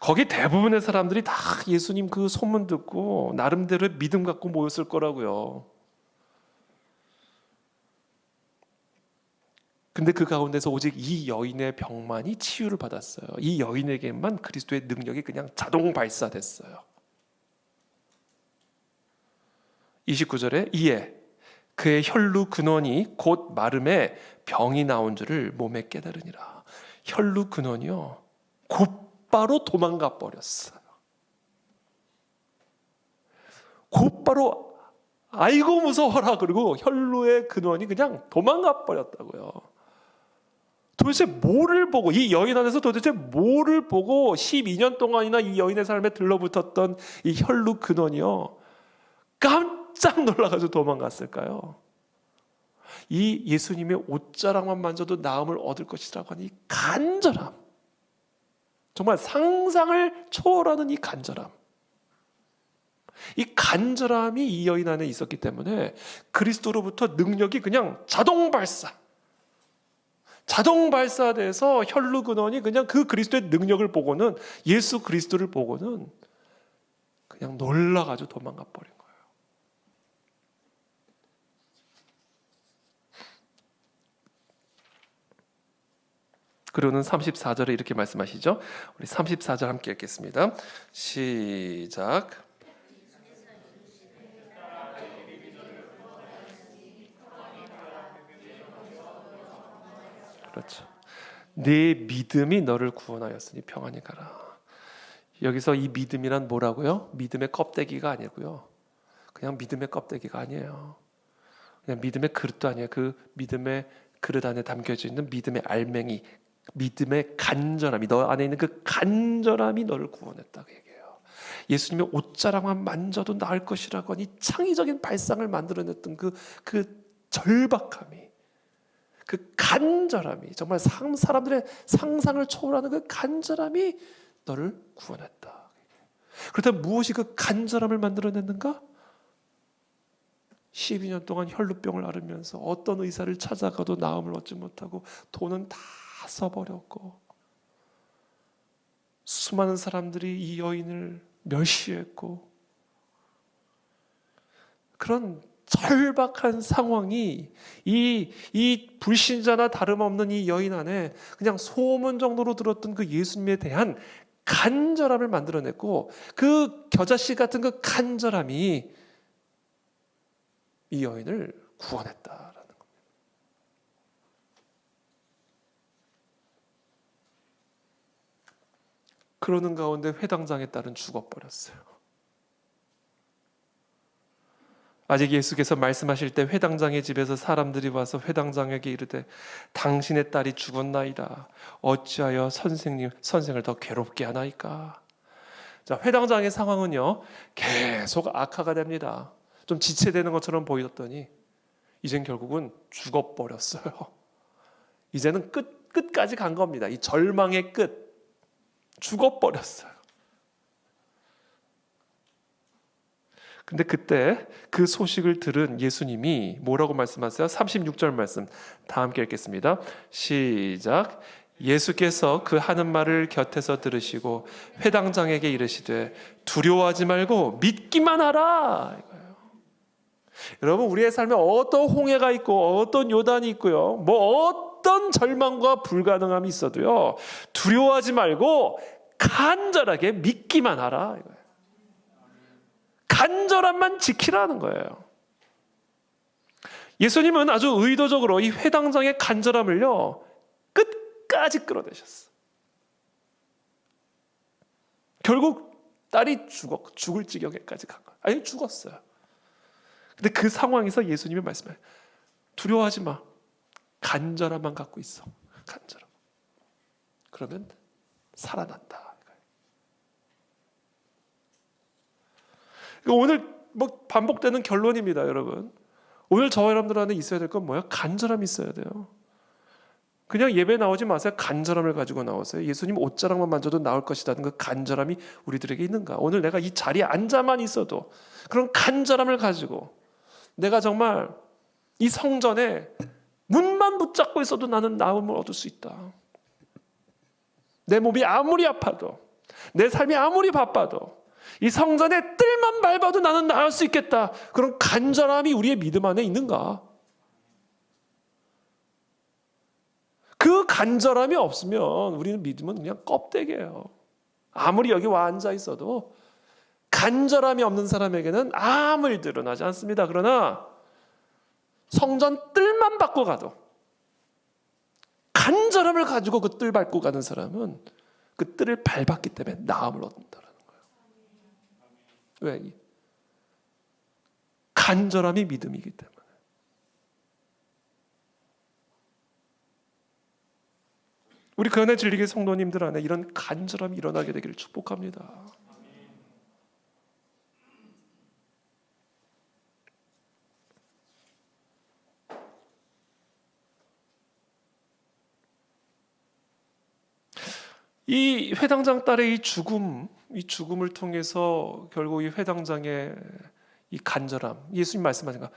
거기 대부분의 사람들이 다 예수님 그 소문 듣고 나름대로 믿음 갖고 모였을 거라고요. 근데 그 가운데서 오직 이 여인의 병만이 치유를 받았어요. 이 여인에게만 그리스도의 능력이 그냥 자동 발사됐어요. 29절에 이에 그의 혈루 근원이 곧 마름에 병이 나온 줄을 몸에 깨달으니라. 혈루 근원이요, 곧바로 도망가 버렸어요. 곧바로 아이고 무서워라 그리고 혈루의 근원이 그냥 도망가 버렸다고요. 도대체 뭐를 보고, 이 여인 안에서 도대체 뭐를 보고 12년 동안이나 이 여인의 삶에 들러붙었던 이 혈루 근원이요, 깜짝 놀라가지고 도망갔을까요? 이 예수님의 옷자락만 만져도 나음을 얻을 것이라고 하는 이 간절함, 정말 상상을 초월하는 이 간절함, 이 간절함이 이 여인 안에 있었기 때문에 그리스도로부터 능력이 그냥 자동 발사돼서 혈루 근원이 그냥 그 그리스도의 능력을 보고는, 예수 그리스도를 보고는 그냥 놀라가지고 도망가 버린 거예요. 그러는 34절에 이렇게 말씀하시죠. 우리 34절 함께 읽겠습니다. 시작. 그렇죠. 네 믿음이 너를 구원하였으니 평안히 가라. 여기서 이 믿음이란 뭐라고요? 믿음의 껍데기가 아니고요, 그냥 믿음의 껍데기가 아니에요. 그냥 믿음의 그릇도 아니에요. 그 믿음의 그릇 안에 담겨져 있는 믿음의 알맹이, 믿음의 간절함이, 너 안에 있는 그 간절함이 너를 구원했다고 얘기해요. 예수님의 옷자락만 만져도 나을 것이라고 하니 창의적인 발상을 만들어냈던 그 절박함이, 그 간절함이, 정말 사람들의 상상을 초월하는 그 간절함이 너를 구원했다. 그렇다면 무엇이 그 간절함을 만들어냈는가? 12년 동안 혈루병을 앓으면서 어떤 의사를 찾아가도 나음을 얻지 못하고 돈은 다 써버렸고, 수많은 사람들이 이 여인을 멸시했고, 그런 절박한 상황이 이 불신자나 다름없는 이 여인 안에 그냥 소문 정도로 들었던 그 예수님에 대한 간절함을 만들어냈고, 그 겨자씨 같은 그 간절함이 이 여인을 구원했다라는 겁니다. 그러는 가운데 회당장의 딸은 죽어버렸어요. 아직 예수께서 말씀하실 때 회당장의 집에서 사람들이 와서 회당장에게 이르되 당신의 딸이 죽었나이다. 어찌하여 선생을 더 괴롭게 하나이까? 자, 회당장의 상황은요, 계속 악화가 됩니다. 좀 지체되는 것처럼 보였더니 이젠 결국은 죽어버렸어요. 이제는 끝까지 간 겁니다. 이 절망의 끝, 죽어버렸어요. 근데 그때 그 소식을 들은 예수님이 뭐라고 말씀하세요? 36절 말씀 다 함께 읽겠습니다. 시작. 예수께서 그 하는 말을 곁에서 들으시고 회당장에게 이르시되 두려워하지 말고 믿기만 하라. 이거예요. 여러분, 우리의 삶에 어떤 홍해가 있고 어떤 요단이 있고요, 뭐 어떤 절망과 불가능함이 있어도요, 두려워하지 말고 간절하게 믿기만 하라. 이거예요. 간절함만 지키라는 거예요. 예수님은 아주 의도적으로 이 회당장의 간절함을요, 끝까지 끌어내셨어. 결국 딸이 죽을 지경에까지 간 거예요. 아니, 죽었어요. 근데 그 상황에서 예수님이 말씀해요. 두려워하지 마. 간절함만 갖고 있어. 간절함. 그러면 살아난다. 오늘 뭐 반복되는 결론입니다, 여러분. 오늘 저와 여러분들 안에 있어야 될 건 뭐예요? 간절함이 있어야 돼요. 그냥 예배 나오지 마세요. 간절함을 가지고 나오세요. 예수님 옷자락만 만져도 나올 것이라는 그 간절함이 우리들에게 있는가? 오늘 내가 이 자리에 앉아만 있어도 그런 간절함을 가지고 내가 정말 이 성전에 문만 붙잡고 있어도 나는 나음을 얻을 수 있다. 내 몸이 아무리 아파도, 내 삶이 아무리 바빠도, 이 성전의 뜰만 밟아도 나는 나을 수 있겠다. 그런 간절함이 우리의 믿음 안에 있는가? 그 간절함이 없으면 우리는 믿음은 그냥 껍데기예요. 아무리 여기 와 앉아 있어도 간절함이 없는 사람에게는 아무 일도 일어나지 않습니다. 그러나 성전 뜰만 밟고 가도 간절함을 가지고 그 뜰 밟고 가는 사람은 그 뜰을 밟았기 때문에 나음을 얻는다는 거예요. 왜? 간절함이 믿음이기 때문에. 우리 그 안에 진리계 성도님들 안에 이런 간절함이 일어나게 되기를 축복합니다. 이 회당장 딸의 이 죽음을 통해서 결국 이 회당장의 이 간절함, 예수님 말씀하신 거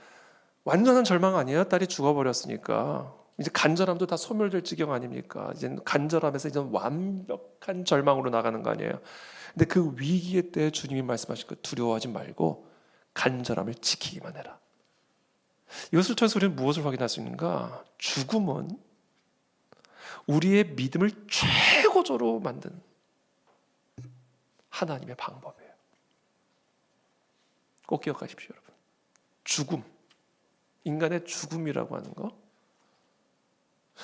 완전한 절망 아니에요? 딸이 죽어버렸으니까 이제 간절함도 다 소멸될 지경 아닙니까? 이제 간절함에서 이제 완벽한 절망으로 나가는 거 아니에요? 근데 그 위기의 때에 주님이 말씀하신 거 두려워하지 말고 간절함을 지키기만 해라. 이것을 통해서 우리는 무엇을 확인할 수 있는가? 죽음은 우리의 믿음을 최고조로 만든 하나님의 방법이에요. 꼭 기억하십시오, 여러분. 죽음, 인간의 죽음이라고 하는 거,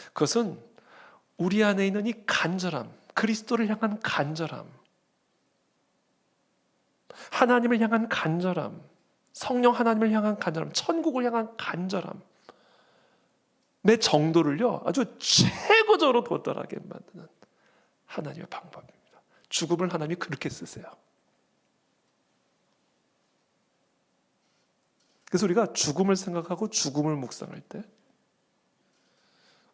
그것은 우리 안에 있는 이 간절함, 그리스도를 향한 간절함, 하나님을 향한 간절함, 성령 하나님을 향한 간절함, 천국을 향한 간절함, 내 정도를요 아주 최고조로 도달하게 만드는 하나님의 방법입니다. 죽음을 하나님이 그렇게 쓰세요. 그래서 우리가 죽음을 생각하고 죽음을 묵상할 때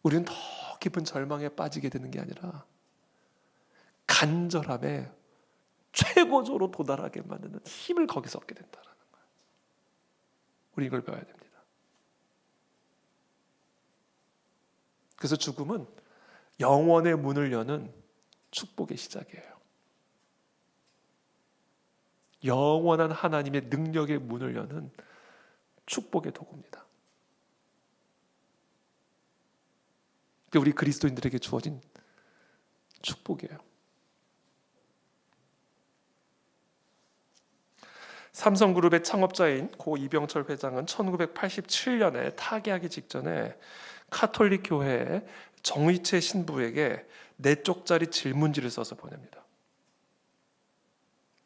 우리는 더 깊은 절망에 빠지게 되는 게 아니라 간절함에 최고조로 도달하게 만드는 힘을 거기서 얻게 된다는 거예요. 우리 이걸 배워야 됩니다. 그래서 죽음은 영원의 문을 여는 축복의 시작이에요. 영원한 하나님의 능력의 문을 여는 축복의 도구입니다. 우리 그리스도인들에게 주어진 축복이에요. 삼성그룹의 창업자인 고 이병철 회장은 1987년에 타계하기 직전에 카톨릭 교회의 정의체 신부에게 4쪽짜리 질문지를 써서 보냅니다.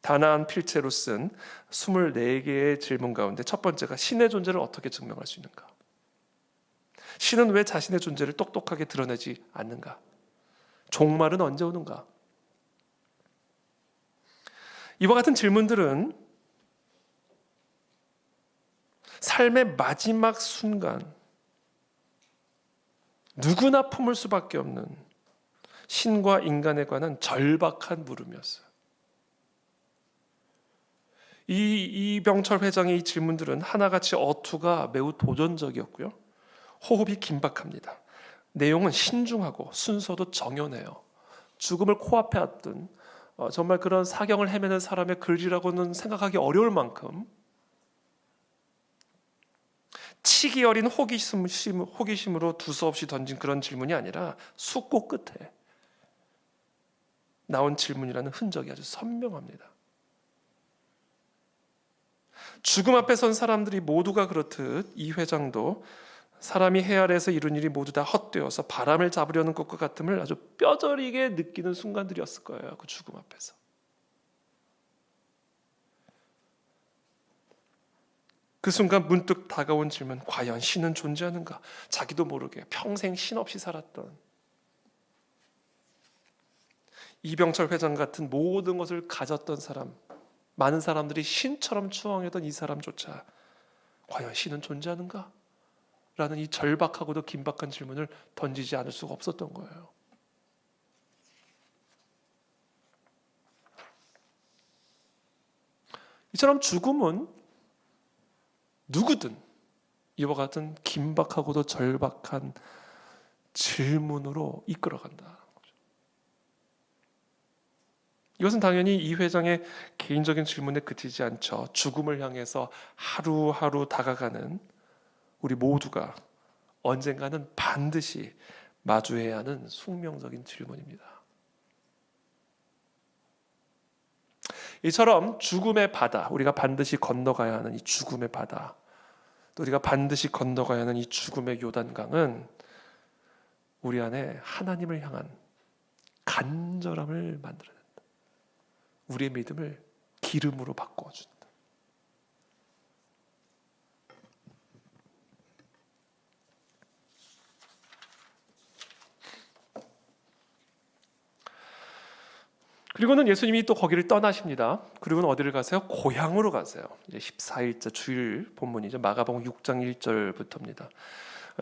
다나한 필체로 쓴 24개의 질문 가운데 첫 번째가 신의 존재를 어떻게 증명할 수 있는가? 신은 왜 자신의 존재를 똑똑하게 드러내지 않는가? 종말은 언제 오는가? 이와 같은 질문들은 삶의 마지막 순간 누구나 품을 수밖에 없는 신과 인간에 관한 절박한 물음이었어요. 이병철 회장의 이 질문들은 하나같이 어투가 매우 도전적이었고요. 호흡이 긴박합니다. 내용은 신중하고 순서도 정연해요. 죽음을 코앞에 앞둔 정말 그런 사경을 헤매는 사람의 글이라고는 생각하기 어려울 만큼 치기 어린 호기심으로 두서없이 던진 그런 질문이 아니라 숙고 끝에 나온 질문이라는 흔적이 아주 선명합니다. 죽음 앞에 선 사람들이 모두가 그렇듯 이 회장도 사람이 해 아래에서 이룬 일이 모두 다 헛되어서 바람을 잡으려는 것과 같음을 아주 뼈저리게 느끼는 순간들이었을 거예요. 그 죽음 앞에서. 그 순간 문득 다가온 질문, 과연 신은 존재하는가? 자기도 모르게 평생 신 없이 살았던 이병철 회장 같은 모든 것을 가졌던 사람, 많은 사람들이 신처럼 추앙했던 이 사람조차 과연 신은 존재하는가? 라는 이 절박하고도 긴박한 질문을 던지지 않을 수가 없었던 거예요. 이처럼 죽음은 누구든 이와 같은 긴박하고도 절박한 질문으로 이끌어간다. 이것은 당연히 이 회장의 개인적인 질문에 그치지 않죠. 죽음을 향해서 하루하루 다가가는 우리 모두가 언젠가는 반드시 마주해야 하는 숙명적인 질문입니다. 이처럼 죽음의 바다, 우리가 반드시 건너가야 하는 이 죽음의 바다, 또 우리가 반드시 건너가야 하는 이 죽음의 요단강은 우리 안에 하나님을 향한 간절함을 만들어낸다. 우리의 믿음을 기름으로 바꿔준다. 그리고는 예수님이 또 거기를 떠나십니다. 그리고는 어디를 가세요? 고향으로 가세요. 이제 14일째 주일 본문이죠. 마가복음 6장 1절부터입니다.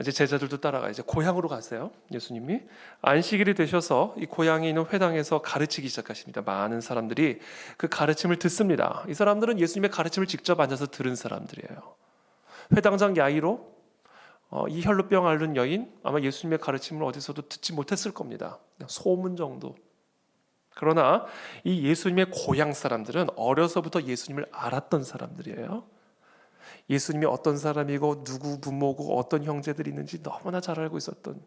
이제 제자들도 따라가 이제 고향으로 가세요. 예수님이 안식일이 되셔서 이 고향에 있는 회당에서 가르치기 시작하십니다. 많은 사람들이 그 가르침을 듣습니다. 이 사람들은 예수님의 가르침을 직접 앉아서 들은 사람들이에요. 회당장 야이로 이 혈루병 앓는 여인 아마 예수님의 가르침을 어디서도 듣지 못했을 겁니다. 그냥 소문 정도. 그러나 이 예수님의 고향 사람들은 어려서부터 예수님을 알았던 사람들이에요. 예수님이 어떤 사람이고 누구 부모고 어떤 형제들이 있는지 너무나 잘 알고 있었던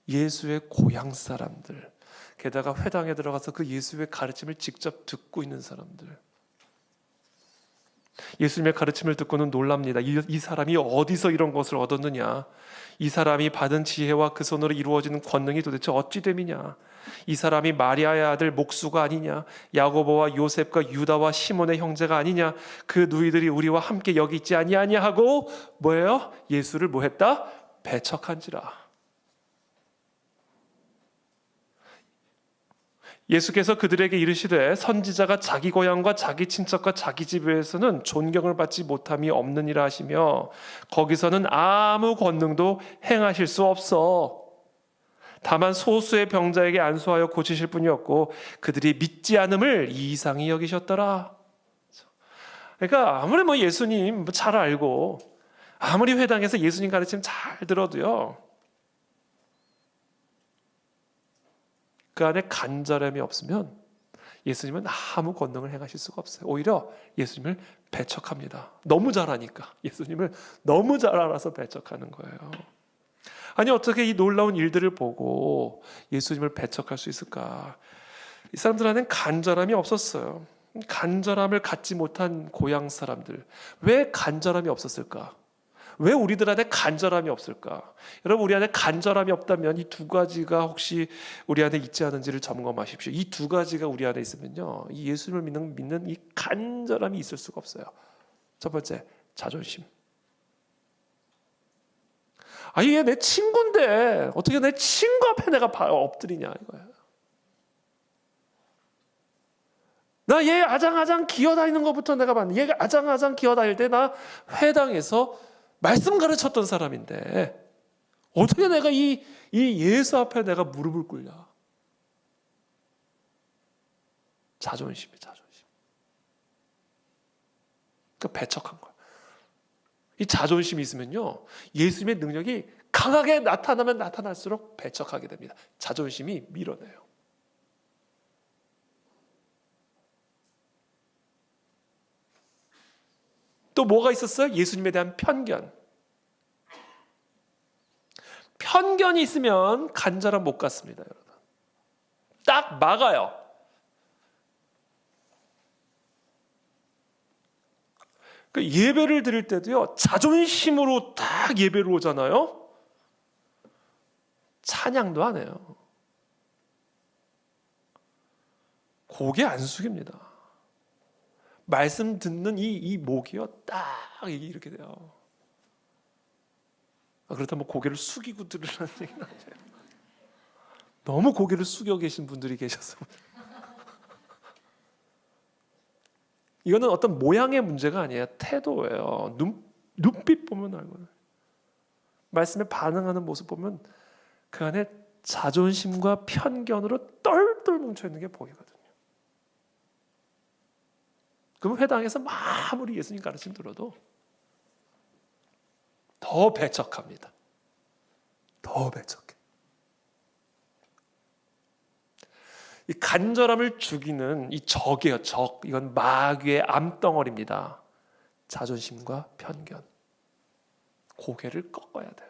예수의 고향 사람들, 게다가 회당에 들어가서 그 예수의 가르침을 직접 듣고 있는 사람들. 예수님의 가르침을 듣고는 놀랍니다. 이 사람이 어디서 이런 것을 얻었느냐? 이 사람이 받은 지혜와 그 손으로 이루어지는 권능이 도대체 어찌 됨이냐? 이 사람이 마리아의 아들 목수가 아니냐? 야고보와 요셉과 유다와 시몬의 형제가 아니냐? 그 누이들이 우리와 함께 여기 있지 아니하냐 하고 뭐예요? 예수를 뭐했다? 배척한지라. 예수께서 그들에게 이르시되 선지자가 자기 고향과 자기 친척과 자기 집에서는 존경을 받지 못함이 없느니라 하시며 거기서는 아무 권능도 행하실 수 없어. 다만 소수의 병자에게 안수하여 고치실 뿐이었고 그들이 믿지 않음을 이상히 여기셨더라. 그러니까 아무리 뭐 예수님 잘 알고 아무리 회당에서 예수님 가르침 잘 들어도요, 그 안에 간절함이 없으면 예수님은 아무 권능을 행하실 수가 없어요. 오히려 예수님을 배척합니다. 너무 잘하니까. 예수님을 너무 잘 알아서 배척하는 거예요. 아니 어떻게 이 놀라운 일들을 보고 예수님을 배척할 수 있을까? 이 사람들 안엔 간절함이 없었어요. 간절함을 갖지 못한 고향 사람들. 왜 간절함이 없었을까? 왜 우리들 안에 간절함이 없을까? 여러분, 우리 안에 간절함이 없다면 이 두 가지가 혹시 우리 안에 있지 않은지를 점검하십시오. 이 두 가지가 우리 안에 있으면요, 이 예수님을 믿는 이 간절함이 있을 수가 없어요. 첫 번째, 자존심. 얘 내 친구인데 어떻게 내 친구 앞에 내가 엎드리냐 이거야. 나 얘 아장아장 기어다니는 것부터 내가 봤는데, 얘가 아장아장 기어다닐 때 나 회당에서 말씀 가르쳤던 사람인데 어떻게 내가 이 예수 앞에 내가 무릎을 꿇냐. 자존심. 그러니까 배척한 거야. 이 자존심이 있으면요, 예수님의 능력이 강하게 나타나면 나타날수록 배척하게 됩니다. 자존심이 밀어내요. 또 뭐가 있었어요? 예수님에 대한 편견. 편견이 있으면 간절함 못 갖습니다, 여러분. 딱 막아요. 그 예배를 드릴 때도요, 자존심으로 딱 예배를 오잖아요. 찬양도 안 해요. 고개 안 숙입니다. 말씀 듣는 이 목이요, 딱 이렇게 돼요. 그렇다면 고개를 숙이고 들으라는 얘기는 아니에요. 너무 고개를 숙여 계신 분들이 계셔서 이거는 어떤 모양의 문제가 아니에요. 태도예요. 눈빛 보면 알거든요. 말씀에 반응하는 모습 보면 그 안에 자존심과 편견으로 똘똘 뭉쳐있는 게 보이거든요. 그럼 회당에서 아무리 예수님 가르침 들어도 더 배척합니다. 더 배척해. 이 간절함을 죽이는 이 적이에요. 적. 이건 마귀의 암덩어리입니다. 자존심과 편견. 고개를 꺾어야 돼요.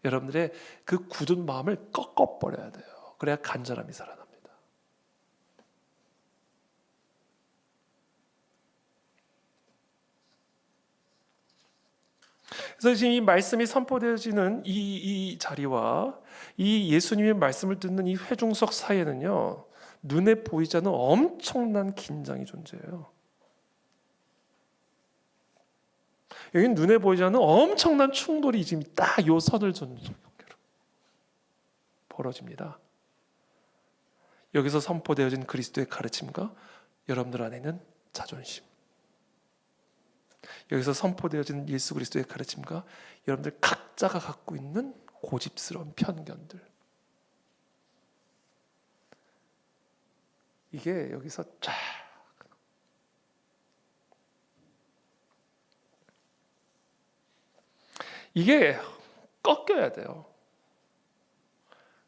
여러분들의 그 굳은 마음을 꺾어버려야 돼요. 그래야 간절함이 살아납니다. 그래서 지금 이 말씀이 선포되어지는 이 자리와 이 예수님의 말씀을 듣는 이 회중석 사이에는요, 눈에 보이지 않는 엄청난 긴장이 존재해요. 여기는 눈에 보이지 않는 엄청난 충돌이 지금 딱 요 선을 전개로 벌어집니다. 여기서 선포되어진 그리스도의 가르침과 여러분들 안에 있는 자존심, 여기서 선포되어진 예수 그리스도의 가르침과 여러분들 각자가 갖고 있는 고집스러운 편견들, 이게 여기서 쫙 이게 꺾여야 돼요.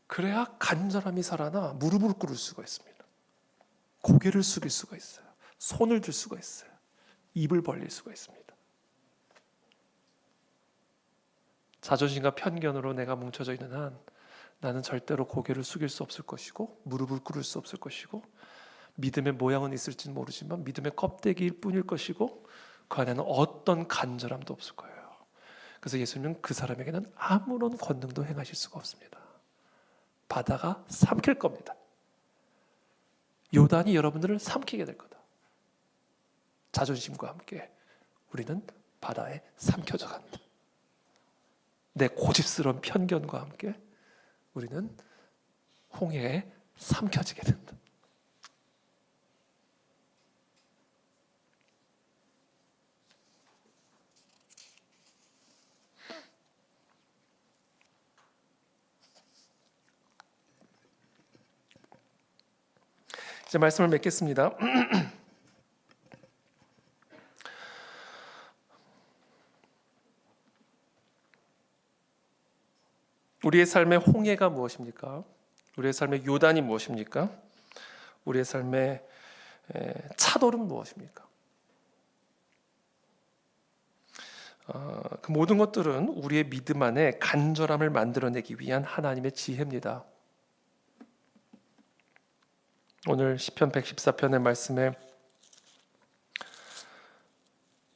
그래야 간절함이 살아나 무릎을 꿇을 수가 있습니다. 고개를 숙일 수가 있어요. 손을 들 수가 있어요. 입을 벌릴 수가 있습니다. 자존심과 편견으로 내가 뭉쳐져 있는 한 나는 절대로 고개를 숙일 수 없을 것이고 무릎을 꿇을 수 없을 것이고 믿음의 모양은 있을지는 모르지만 믿음의 껍데기일 뿐일 것이고 그 안에는 어떤 간절함도 없을 거예요. 그래서 예수님은 그 사람에게는 아무런 권능도 행하실 수가 없습니다. 바다가 삼킬 겁니다. 요단이 여러분들을 삼키게 될 거다. 자존심과 함께 우리는 바다에 삼켜져 간다. 내 고집스러운 편견과 함께 우리는 홍해에 삼켜지게 된다. 이제 말씀을 맺겠습니다. 우리의 삶의 홍해가 무엇입니까? 우리의 삶의 요단이 무엇입니까? 우리의 삶의 차돌은 무엇입니까? 그 모든 것들은 우리의 믿음 안에 간절함을 만들어내기 위한 하나님의 지혜입니다. 오늘 시편 114편의 말씀에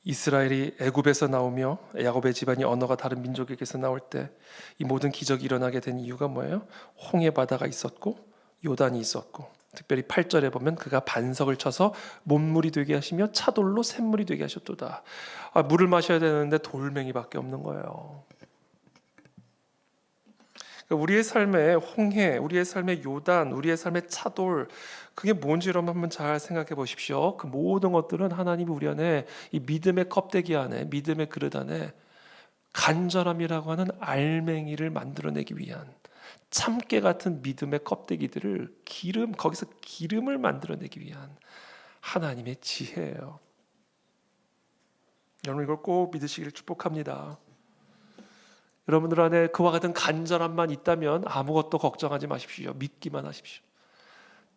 이스라엘이 애굽에서 나오며 야곱의 집안이 언어가 다른 민족에게서 나올 때 이 모든 기적이 일어나게 된 이유가 뭐예요? 홍해 바다가 있었고 요단이 있었고, 특별히 8절에 보면 그가 반석을 쳐서 못물이 되게 하시며 차돌로 샘물이 되게 하셨도다. 물을 마셔야 되는데 돌멩이밖에 없는 거예요. 우리의 삶의 홍해, 우리의 삶의 요단, 우리의 삶의 차돌, 그게 뭔지 여러분 한번 잘 생각해 보십시오. 그 모든 것들은 하나님이 우리 안에 이 믿음의 껍데기 안에, 믿음의 그릇 안에 간절함이라고 하는 알맹이를 만들어내기 위한 참깨 같은 믿음의 껍데기들을 거기서 기름을 만들어내기 위한 하나님의 지혜예요. 여러분 이걸 꼭 믿으시기를 축복합니다. 여러분들 안에 그와 같은 간절함만 있다면 아무것도 걱정하지 마십시오. 믿기만 하십시오.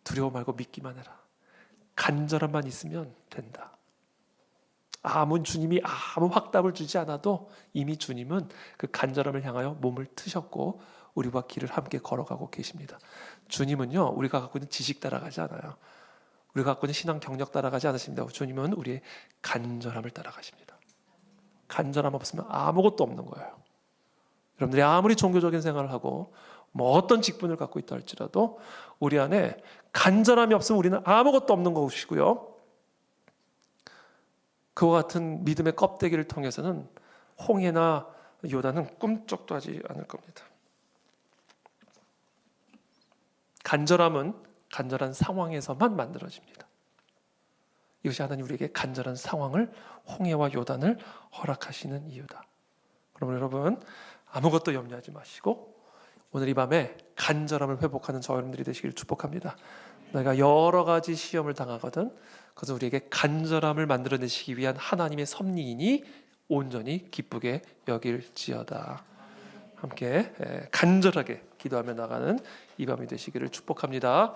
두려워 말고 믿기만 해라. 간절함만 있으면 된다. 주님이 아무 확답을 주지 않아도 이미 주님은 그 간절함을 향하여 몸을 트셨고 우리와 길을 함께 걸어가고 계십니다. 주님은요, 우리가 갖고 있는 지식 따라가지 않아요. 우리가 갖고 있는 신앙 경력 따라가지 않으십니다. 주님은 우리의 간절함을 따라가십니다. 간절함 없으면 아무것도 없는 거예요. 여러분들이 아무리 종교적인 생활을 하고 뭐 어떤 직분을 갖고 있다 할지라도 우리 안에 간절함이 없으면 우리는 아무것도 없는 것이고요. 그와 같은 믿음의 껍데기를 통해서는 홍해나 요단은 꿈쩍도 하지 않을 겁니다. 간절함은 간절한 상황에서만 만들어집니다. 이것이 하나님 우리에게 간절한 상황을, 홍해와 요단을 허락하시는 이유다. 그러면 여러분 아무것도 염려하지 마시고 오늘 이 밤에 간절함을 회복하는 저 여러분들이 되시길 축복합니다. 내가 여러 가지 시험을 당하거든 그래서 우리에게 간절함을 만들어내시기 위한 하나님의 섭리이니 온전히 기쁘게 여길지어다. 함께 간절하게 기도하며 나가는 이 밤이 되시기를 축복합니다.